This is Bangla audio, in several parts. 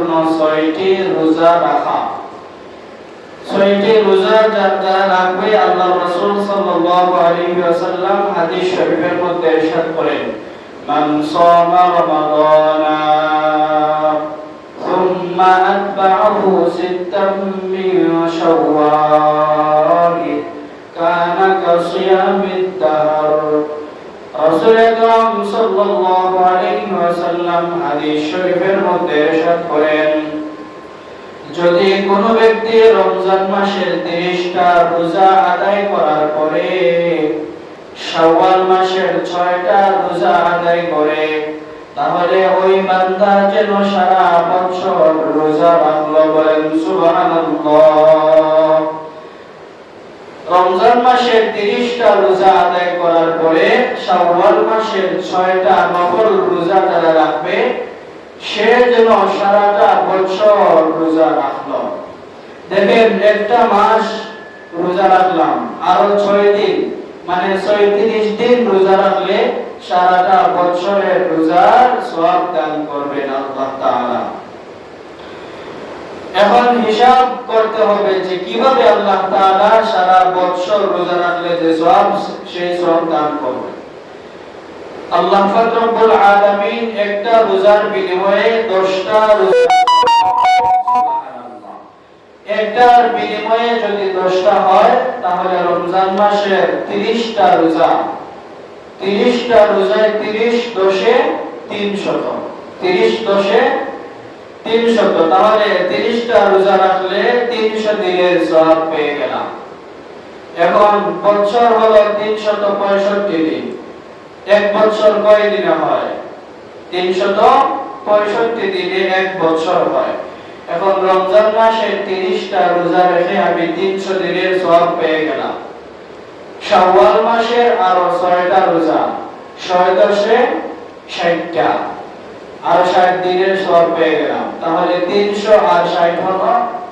জন্য 6টি রোজা রাখা। 6টি রোজা যারা রাখবে আল্লাহ রাসূল সাল্লাল্লাহু আলাইহি ওয়াসাল্লাম হাদিস শরীফের মধ্যে ইরশাদ করেন, মান সামা রমাদানা সুম্মা আতবা'াহু সিত্তাম মিন শাওয়াল কানা কাসিয়ামিদ দাহর। রাসূল আকরাম সাল্লাল্লাহু আলাইহি ওয়াসাল্লাম হাদিস শরীফের মধ্যে ইরশাদ করেন, যদি কোনো ব্যক্তি রমজান মাসের 30টা রোজা আদায় করার পরে শাওয়াল মাসের 6টা রোজা আদায় করে, তাহলে ওই বান্দা যেন সারা বছর রোজা রাখলো। বলেন সুবহানাল্লাহ। রমজান মাসের 30টা রোজা আদায় করার পরে শাওয়াল মাসের 6টা নফল রোজা যারা রাখবে, সে যেন সারাটা বছর রোজা রাখলো। দেখেন, একটা মাস রোজা রাখলাম, আরো 6 দিন মানে 36 দিন রোজা রাখলে সারাটা বছরের রোজার সওয়াব দান করবেন আল্লাহ তাআলা। এখন হিসাব করতে হবে যে কিভাবে আল্লাহ তাআলা সারা বছর রোজা রাখলে যে সওয়াব, সেই সওয়াব দান করবেন। আল্লাহ পাক রব্বুল আলামিন একটা রোজার বিনিময়ে 10টা রোজা, সুবহানাল্লাহ, একটার বিনিময়ে যদি 10টা হয় তাহলে রমজান মাসের 30টা রোজা, 30টা রোজায় 30 10 300, 30 10 300, তাহলে 30টা রোজা রাখলে 300 দিনের সওয়াব পেয়ে গেলাম। এখন বছর হলো 365 দিন, এক বছর কয় দিনে হয়? 365 দিনে এক বছর হয়। এখন রমজান মাসে 30টা রোজা রেখে আমি 300 দিনের সওয়াব পেয়ে গেলাম। শাওয়াল মাসের আরো 6টা রোজা, 6 10 60টা, আর 60 দিনের সওয়াব পেয়ে গেলাম। তাহলে 300 আর 60 হলো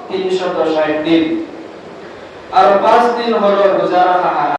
360 দিন। আর 5 দিন হলো রোজা রাখা।